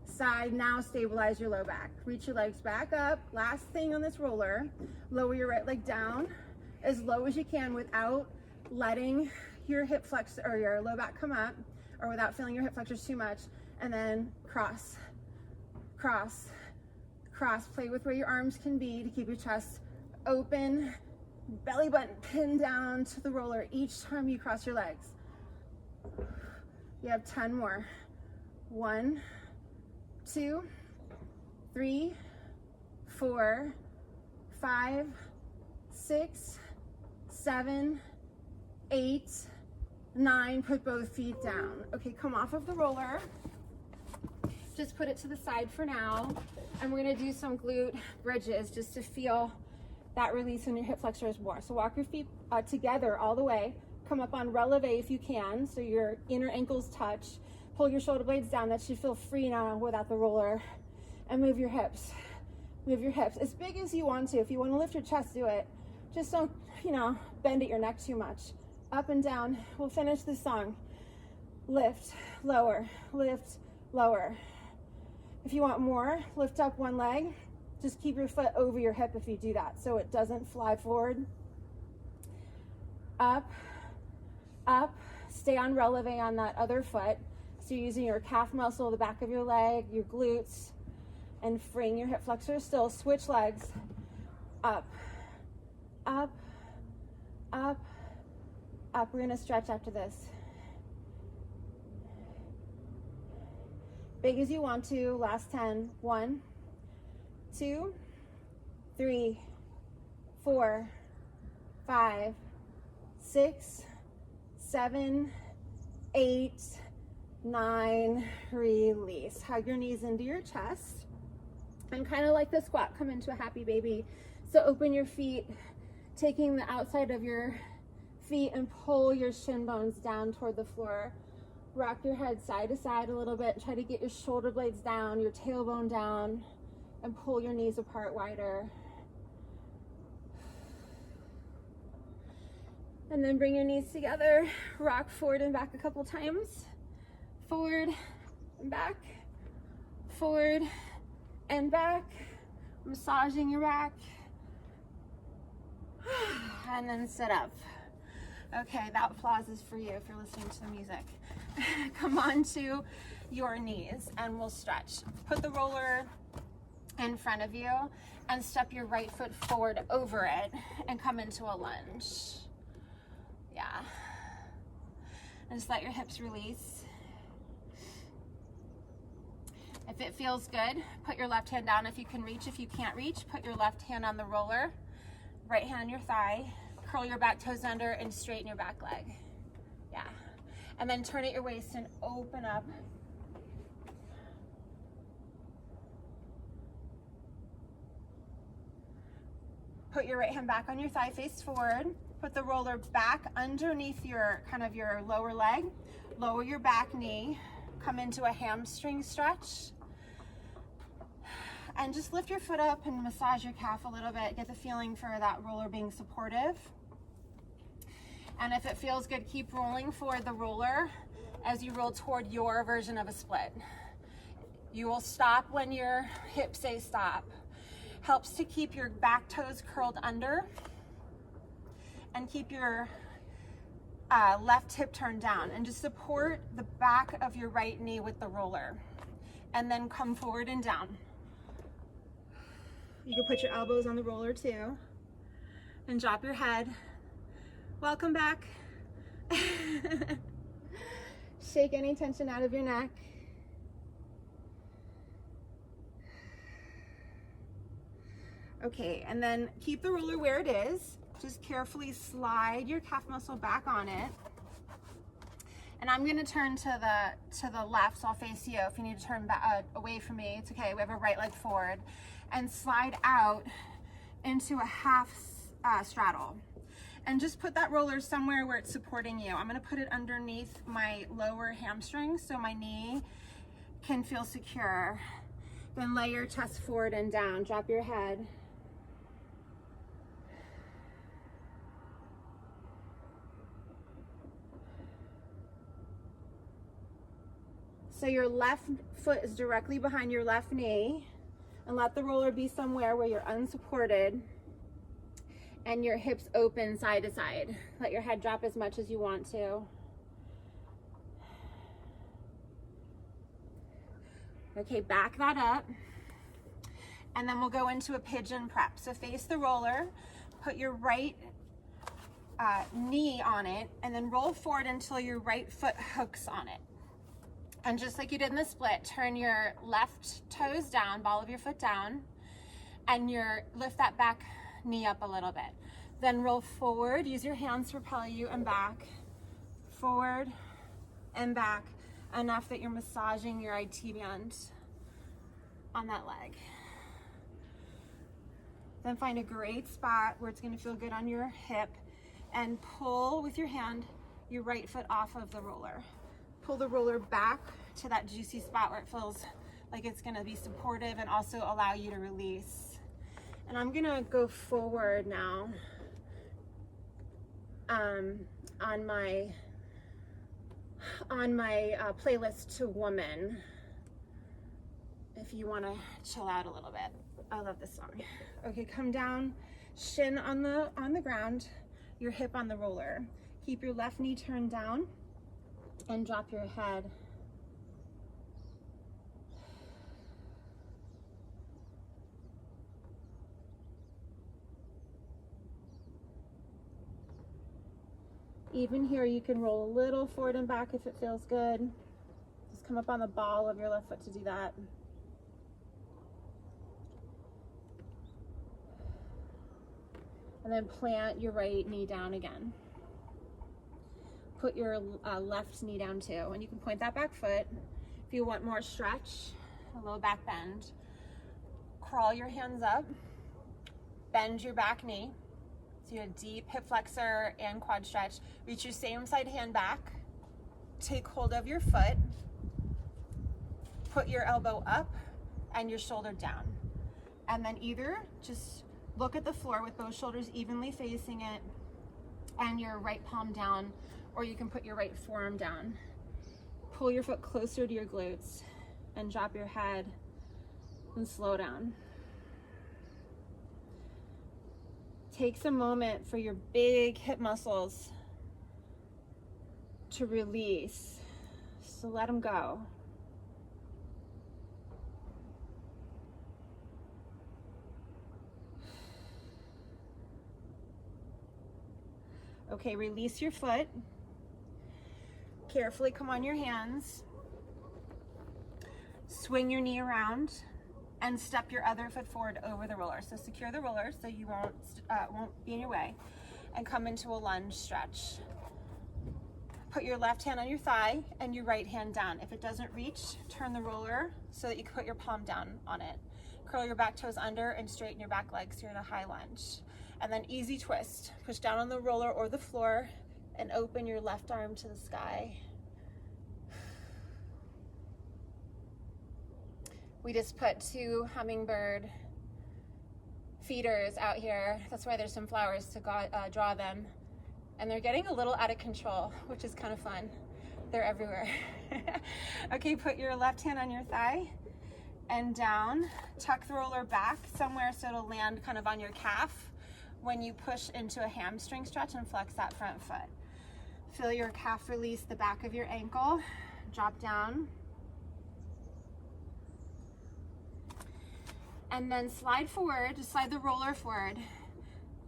side. Now stabilize your low back. Reach your legs back up. Last thing on this roller, lower your right leg down as low as you can without letting your hip flex or your low back come up, or without feeling your hip flexors too much. And then cross, cross, cross. Play with where your arms can be to keep your chest open, belly button pinned down to the roller each time you cross your legs. You have 10 more. 1, 2, 3, 4, 5, 6, 7, 8, 9. Put both feet down. Okay, come off of the roller. Just put it to the side for now. And we're gonna do some glute bridges just to feel that release in your hip flexors more. So walk your feet together all the way. Come up on releve if you can, so your inner ankles touch. Pull your shoulder blades down. That should feel free now without the roller. And move your hips. Move your hips as big as you want to. If you want to lift your chest, do it. Just don't, bend at your neck too much. Up and down. We'll finish this song. Lift, lower, lift, lower. If you want more, lift up one leg. Just keep your foot over your hip if you do that, so it doesn't fly forward. Up, up. Stay on releve on that other foot. So you're using your calf muscle, the back of your leg, your glutes, and freeing your hip flexors still. Switch legs. Up, up, up, up. We're gonna stretch after this. Big as you want to. Last 10. 1, 2, 3, 4, 5, 6, 7, 8, 9. Release. Hug your knees into your chest. And kind of like the squat, come into a happy baby. So open your feet, taking the outside of your feet and pull your shin bones down toward the floor. Rock your head side to side a little bit. Try to get your shoulder blades down, your tailbone down, and pull your knees apart wider. And then bring your knees together. Rock forward and back a couple times. Forward and back. Forward and back. Massaging your back. And then sit up. Okay, that applause is for you if you're listening to the music. Come on to your knees and we'll stretch. Put the roller in front of you and step your right foot forward over it and come into a lunge. Yeah. And just let your hips release. If it feels good, put your left hand down if you can reach. If you can't reach, put your left hand on the roller, right hand on your thigh, curl your back toes under and straighten your back leg. Yeah. And then turn at your waist and open up. Put your right hand back on your thigh, face forward. Put the roller back underneath your your lower leg. Lower your back knee. Come into a hamstring stretch. And just lift your foot up and massage your calf a little bit. Get the feeling for that roller being supportive. And if it feels good, keep rolling forward the roller as you roll toward your version of a split. You will stop when your hips say stop. Helps to keep your back toes curled under and keep your left hip turned down, and just support the back of your right knee with the roller, and then come forward and down. You can put your elbows on the roller too and drop your head. Welcome back. Shake any tension out of your neck. Okay, and then keep the roller where it is. Just carefully slide your calf muscle back on it. And I'm gonna turn to the left, so I'll face you. If you need to turn back, away from me, it's okay. We have a right leg forward. And slide out into a half straddle. And just put that roller somewhere where it's supporting you. I'm gonna put it underneath my lower hamstring so my knee can feel secure. Then lay your chest forward and down. Drop your head. So your left foot is directly behind your left knee, and let the roller be somewhere where you're unsupported and your hips open side to side. Let your head drop as much as you want to. Okay, back that up. And then we'll go into a pigeon prep. So face the roller, put your right knee on it, and then roll forward until your right foot hooks on it. And just like you did in the split, turn your left toes down, ball of your foot down, and lift that back knee up a little bit. Then roll forward, use your hands to propel you, and back, forward and back, enough that you're massaging your IT band on that leg. Then find a great spot where it's gonna feel good on your hip, and pull with your hand your right foot off of the roller. Pull the roller back to that juicy spot where it feels like it's gonna be supportive and also allow you to release. And I'm gonna go forward now on my playlist to woman, if you wanna chill out a little bit. I love this song. Okay, come down, shin on the ground, your hip on the roller. Keep your left knee turned down and drop your head. Even here, you can roll a little forward and back if it feels good. Just come up on the ball of your left foot to do that. And then plant your right knee down again. Put your left knee down too, and you can point that back foot. If you want more stretch, a low back bend, crawl your hands up, bend your back knee. So you have deep hip flexor and quad stretch. Reach your same side hand back, take hold of your foot, put your elbow up and your shoulder down. And then either just look at the floor with both shoulders evenly facing it and your right palm down, or you can put your right forearm down. Pull your foot closer to your glutes and drop your head and slow down. Take some moment for your big hip muscles to release. So let them go. Okay, release your foot. Carefully come on your hands. Swing your knee around and step your other foot forward over the roller. So secure the roller so you won't be in your way, and come into a lunge stretch. Put your left hand on your thigh and your right hand down. If it doesn't reach, turn the roller so that you can put your palm down on it. Curl your back toes under and straighten your back legs. You're in a high lunge. And then easy twist. Push down on the roller or the floor and open your left arm to the sky. We just put 2 hummingbird feeders out here. That's why there's some flowers to draw them. And they're getting a little out of control, which is kind of fun. They're everywhere. Okay, put your left hand on your thigh and down. Tuck the roller back somewhere so it'll land kind of on your calf when you push into a hamstring stretch and flex that front foot. Feel your calf release the back of your ankle. Drop down. And then slide forward, just slide the roller forward.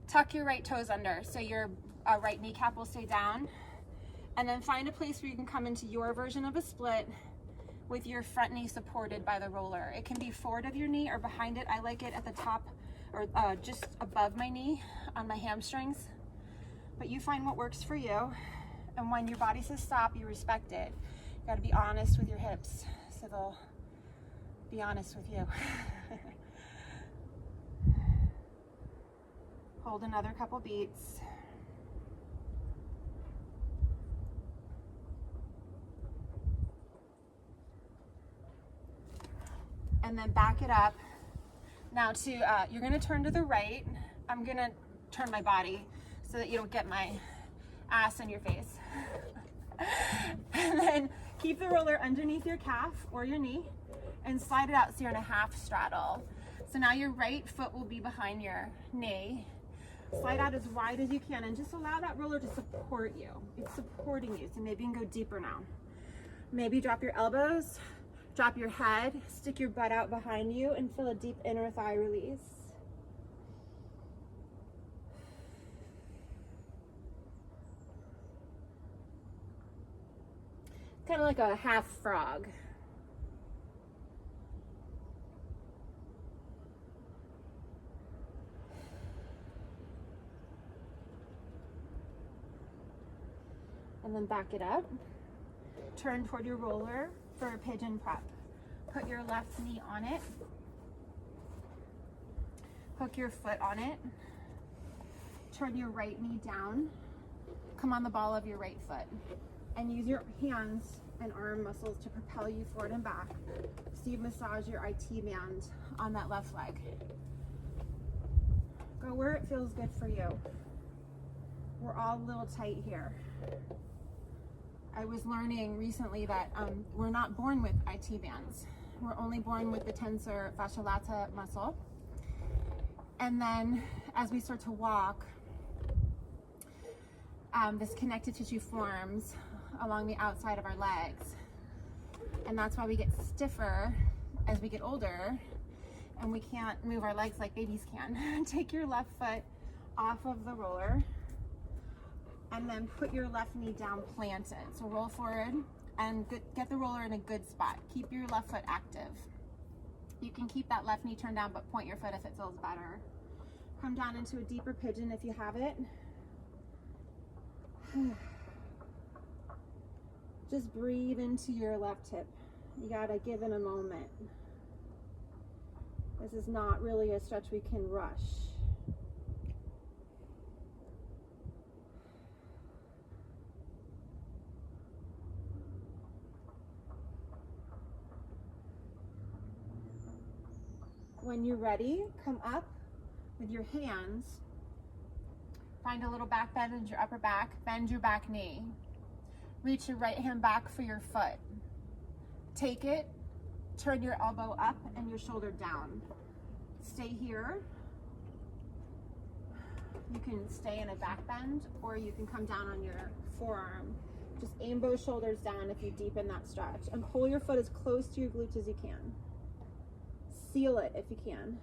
Tuck your right toes under so your right kneecap will stay down. And then find a place where you can come into your version of a split with your front knee supported by the roller. It can be forward of your knee or behind it. I like it at the top or just above my knee on my hamstrings. But you find what works for you. And when your body says stop, you respect it. You gotta be honest with your hips so they'll be honest with you. Hold another couple beats. And then back it up. Now you're gonna turn to the right. I'm gonna turn my body so that you don't get my ass in your face. And then keep the roller underneath your calf or your knee and slide it out so you're in a half straddle. So now your right foot will be behind your knee. Slide out as wide as you can and just allow that roller to support you. It's supporting you, so maybe you can go deeper now. Maybe drop your elbows, drop your head, stick your butt out behind you and feel a deep inner thigh release. Kind of like a half frog. And then back it up. Turn toward your roller for a pigeon prep. Put your left knee on it. Hook your foot on it. Turn your right knee down. Come on the ball of your right foot. And use your hands and arm muscles to propel you forward and back. So you massage your IT band on that left leg. Go where it feels good for you. We're all a little tight here. I was learning recently that we're not born with IT bands. We're only born with the tensor fascial lata muscle. And then as we start to walk, this connective tissue forms along the outside of our legs. And that's why we get stiffer as we get older and we can't move our legs like babies can. Take your left foot off of the roller and then put your left knee down planted. So roll forward and get the roller in a good spot. Keep your left foot active. You can keep that left knee turned down, but point your foot if it feels better. Come down into a deeper pigeon if you have it. Just breathe into your left hip. You gotta give it a moment. This is not really a stretch we can rush. When you're ready, come up with your hands. Find a little back bend in your upper back. Bend your back knee. Reach your right hand back for your foot. Take it, turn your elbow up and your shoulder down. Stay here. You can stay in a back bend or you can come down on your forearm. Just aim both shoulders down if you deepen that stretch and pull your foot as close to your glutes as you can. Seal it if you can.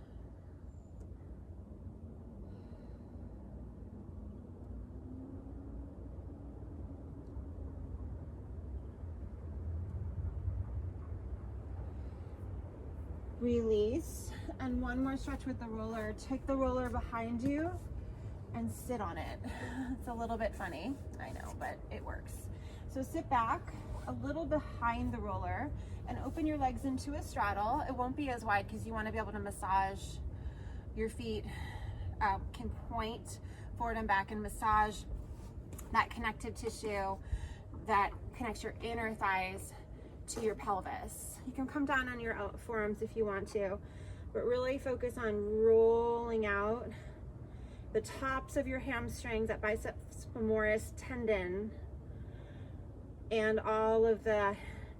Release. And one more stretch with the roller. Take the roller behind you and sit on it. It's a little bit funny, I know, but it works. So sit back a little behind the roller and open your legs into a straddle. It won't be as wide because you want to be able to massage your feet, can point forward and back and massage that connective tissue that connects your inner thighs to your pelvis. You can come down on your forearms if you want to, but really focus on rolling out the tops of your hamstrings, that biceps femoris tendon, and all of the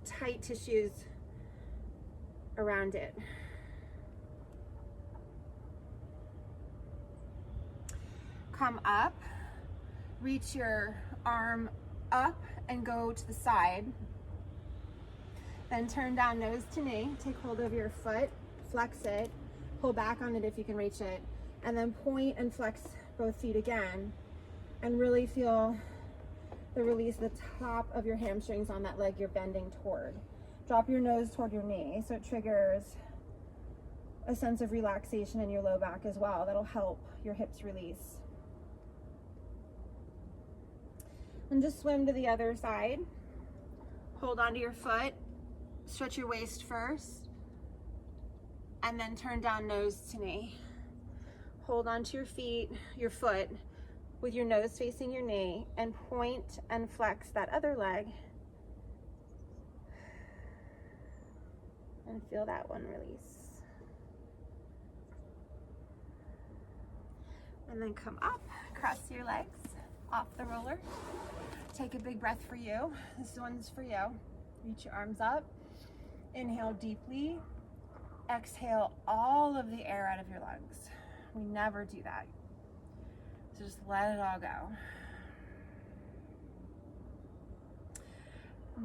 tight tissues around it. Come up, reach your arm up and go to the side. Then turn down nose to knee, take hold of your foot, flex it, pull back on it if you can reach it, and then point and flex both feet again, and really feel the release of the top of your hamstrings on that leg you're bending toward. Drop your nose toward your knee so it triggers a sense of relaxation in your low back as well. That'll help your hips release. And just swim to the other side. Hold onto your foot, stretch your waist first, and then turn down nose to knee. Hold onto your feet, your foot, with your nose facing your knee, and point and flex that other leg. And feel that one release. And then come up, cross your legs off the roller. Take a big breath for you. This one's for you. Reach your arms up. Inhale deeply. Exhale all of the air out of your lungs. We never do that. So just let it all go.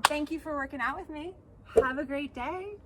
Thank you for working out with me. Have a great day.